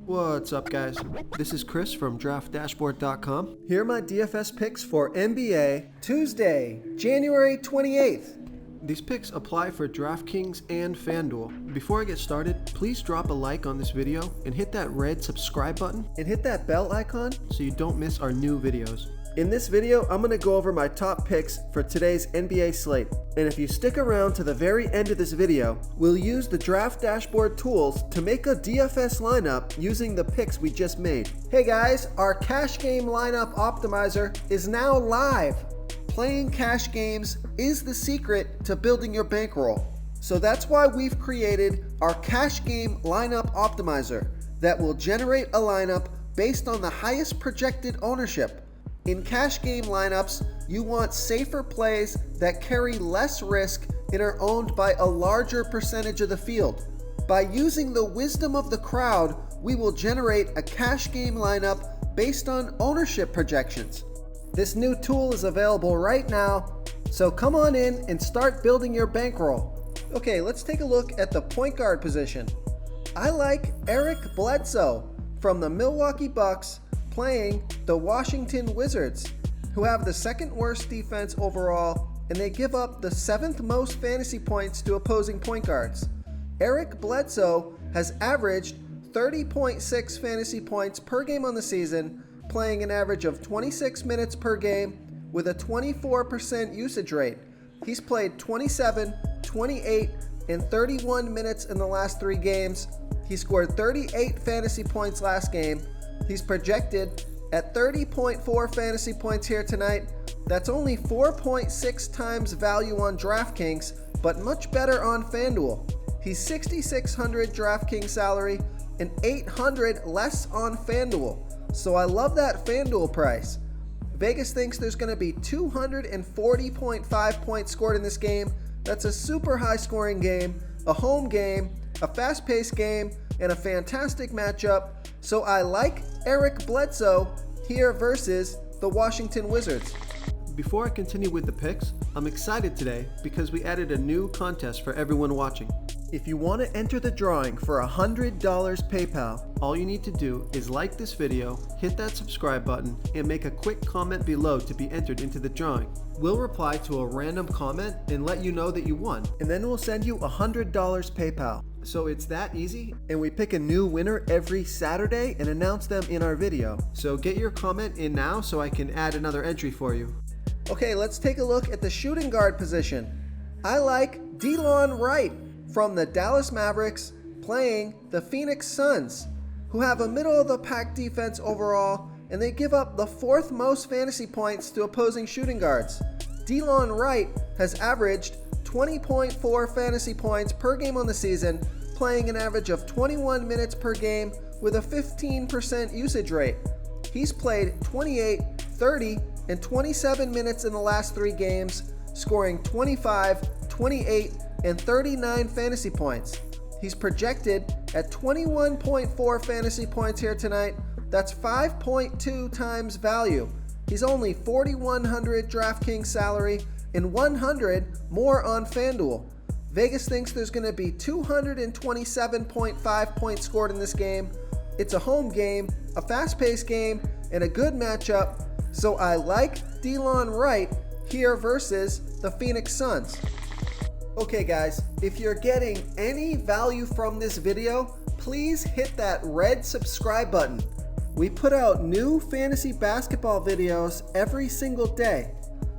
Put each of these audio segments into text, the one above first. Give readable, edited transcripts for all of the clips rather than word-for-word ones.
What's up, guys? This is Chris from DraftDashboard.com. Here are my DFS picks for NBA Tuesday, January 28th. These picks apply for DraftKings and FanDuel. Before I get started, please drop a like on this video and hit that red subscribe button and hit that bell icon so you don't miss our new videos. In this video, I'm going to go over my top picks for today's NBA slate. And if you stick around to the very end of this video, we'll use the Draft Dashboard tools to make a DFS lineup using the picks we just made. Hey guys, our cash game lineup optimizer is now live. Playing cash games is the secret to building your bankroll. So that's why we've created our cash game lineup optimizer that will generate a lineup based on the highest projected ownership. In cash game lineups, you want safer plays that carry less risk and are owned by a larger percentage of the field. By using the wisdom of the crowd, we will generate a cash game lineup based on ownership projections. This new tool is available right now, so come on in and start building your bankroll. Okay, let's take a look at the point guard position. I like Eric Bledsoe from the Milwaukee Bucks playing the Washington Wizards, who have the second worst defense overall, and they give up the 7th most fantasy points to opposing point guards. Eric Bledsoe has averaged 30.6 fantasy points per game on the season, playing an average of 26 minutes per game with a 24% usage rate. He's played 27, 28, and 31 minutes in the last 3 games. He scored 38 fantasy points last game. He's projected at 30.4 fantasy points here tonight. That's only 4.6 times value on DraftKings, but much better on FanDuel. He's $6,600 DraftKings salary and $800 less on FanDuel. So I love that FanDuel price. Vegas thinks there's going to be 240.5 points scored in this game. That's a super high scoring game, a home game, a fast-paced game, and a fantastic matchup. So I like Eric Bledsoe here versus the Washington Wizards. Before I continue with the picks, I'm excited today because we added a new contest for everyone watching. If you want to enter the drawing for $100 PayPal, all you need to do is like this video, hit that subscribe button, and make a quick comment below to be entered into the drawing. We'll reply to a random comment and let you know that you won, and then we'll send you $100 PayPal. So it's that easy, and we pick a new winner every Saturday and announce them in our video. So get your comment in now so I can add another entry for you. Okay, let's take a look at the shooting guard position. I like Delon Wright from the Dallas Mavericks playing the Phoenix Suns, who have a middle-of-the-pack defense overall, and they give up the 4th most fantasy points to opposing shooting guards. Delon Wright has averaged 20.4 fantasy points per game on the season, playing an average of 21 minutes per game with a 15% usage rate. He's played 28, 30, and 27 minutes in the last 3 games, scoring 25, 28, and 39 fantasy points. He's projected at 21.4 fantasy points here tonight. That's 5.2 times value. He's only $4,100 DraftKings salary and $100 more on FanDuel. Vegas thinks there's going to be 227.5 points scored in this game. It's a home game, a fast-paced game, and a good matchup. So I like Delon Wright here versus the Phoenix Suns. Okay guys, if you're getting any value from this video, please hit that red subscribe button. We put out new fantasy basketball videos every single day.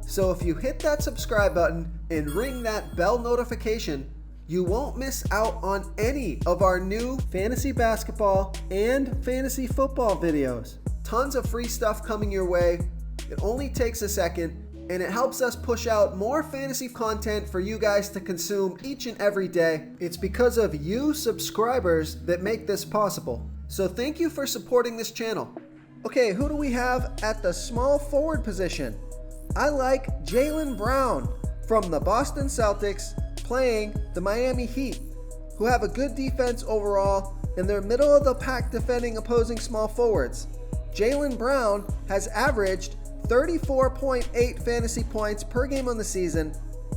So if you hit that subscribe button and ring that bell notification, you won't miss out on any of our new fantasy basketball and fantasy football videos. Tons of free stuff coming your way. It only takes a second, and it helps us push out more fantasy content for you guys to consume each and every day. It's because of you subscribers that make this possible. So thank you for supporting this channel. Okay, who do we have at the small forward position? I like Jaylen Brown from the Boston Celtics playing the Miami Heat, who have a good defense overall, and they're middle of the pack defending opposing small forwards. Jaylen Brown has averaged 34.8 fantasy points per game on the season,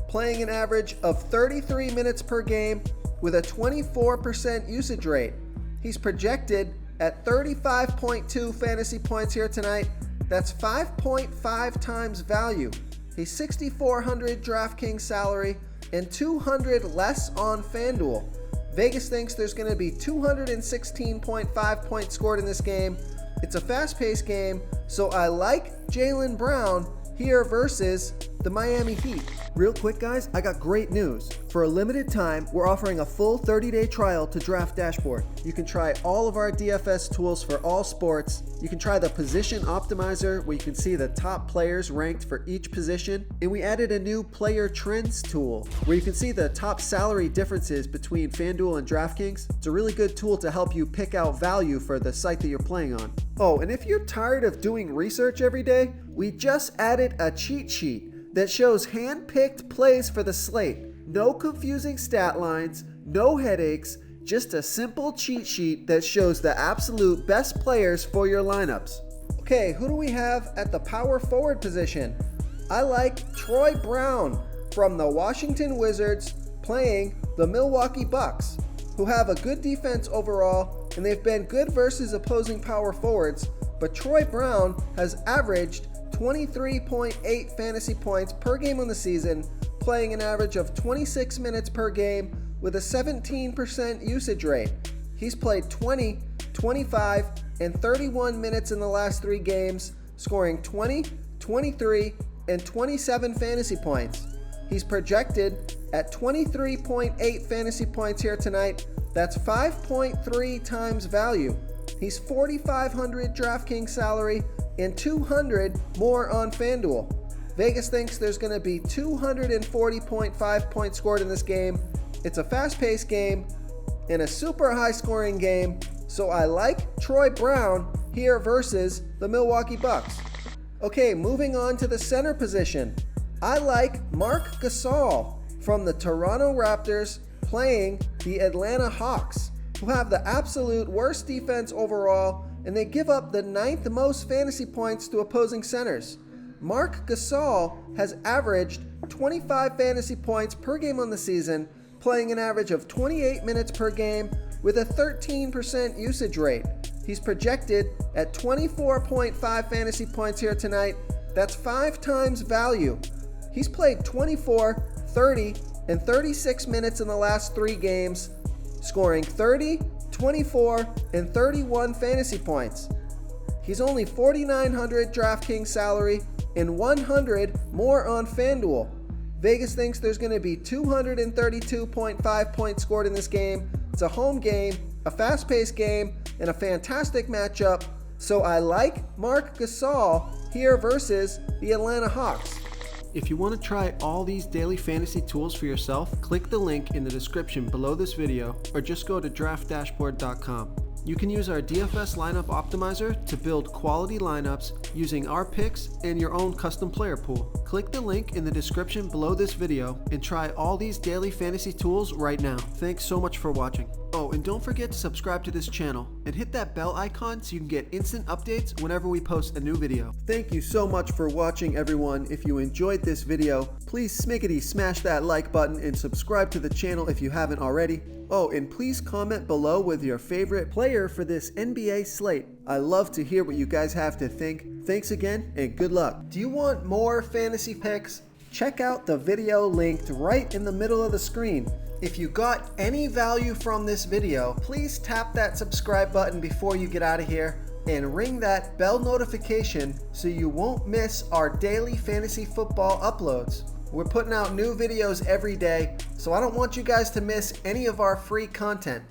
playing an average of 33 minutes per game with a 24% usage rate. He's projected at 35.2 fantasy points here tonight. That's 5.5 times value. He's 6,400 DraftKings salary and 200 less on FanDuel. Vegas thinks there's going to be 216.5 points scored in this game. It's a fast-paced game, so I like Jaylen Brown here versus the Miami Heat. Real quick, guys, I got great news. For a limited time, we're offering a full 30-day trial to Draft Dashboard. You can try all of our DFS tools for all sports. You can try the position optimizer, where you can see the top players ranked for each position. And we added a new player trends tool, where you can see the top salary differences between FanDuel and DraftKings. It's a really good tool to help you pick out value for the site that you're playing on. Oh, and if you're tired of doing research every day, we just added a cheat sheet that shows hand-picked plays for the slate. No confusing stat lines, no headaches, just a simple cheat sheet that shows the absolute best players for your lineups. Okay, who do we have at the power forward position? I like Troy Brown from the Washington Wizards playing the Milwaukee Bucks, who have a good defense overall, and they've been good versus opposing power forwards, but Troy Brown has averaged 23.8 fantasy points per game on the season, playing an average of 26 minutes per game with a 17% usage rate. He's played 20, 25, and 31 minutes in the last 3 games, scoring 20, 23, and 27 fantasy points. He's projected at 23.8 fantasy points here tonight. That's 5.3 times value. He's 4,500 DraftKings salary and 200 more on FanDuel. Vegas thinks there's going to be 240.5 points scored in this game. It's a fast-paced game and a super high-scoring game, so I like Troy Brown here versus the Milwaukee Bucks. Okay, moving on to the center position. I like Marc Gasol from the Toronto Raptors playing the Atlanta Hawks, who have the absolute worst defense overall, and they give up the 9th most fantasy points to opposing centers. Marc Gasol has averaged 25 fantasy points per game on the season, playing an average of 28 minutes per game with a 13% usage rate. He's projected at 24.5 fantasy points here tonight. That's 5 times value. He's played 24, 30, and 36 minutes in the last 3 games, scoring 30, 24, and 31 fantasy points. He's only 4,900 DraftKings salary and 100 more on FanDuel. Vegas thinks there's going to be 232.5 points scored in this game. It's a home game, a fast-paced game, and a fantastic matchup. So I like Marc Gasol here versus the Atlanta Hawks. If you want to try all these daily fantasy tools for yourself, click the link in the description below this video or just go to draftdashboard.com. You can use our DFS lineup optimizer to build quality lineups using our picks and your own custom player pool. Click the link in the description below this video and try all these daily fantasy tools right now. Thanks so much for watching. Oh, and don't forget to subscribe to this channel and hit that bell icon so you can get instant updates whenever we post a new video. Thank you so much for watching, everyone. If you enjoyed this video, please smickety smash that like button and subscribe to the channel if you haven't already. Oh, and please comment below with your favorite player for this NBA slate. I love to hear what you guys have to think. Thanks again and good luck. Do you want more fantasy picks? Check out the video linked right in the middle of the screen. If you got any value from this video, please tap that subscribe button before you get out of here and ring that bell notification so you won't miss our daily fantasy football uploads. We're putting out new videos every day, so I don't want you guys to miss any of our free content.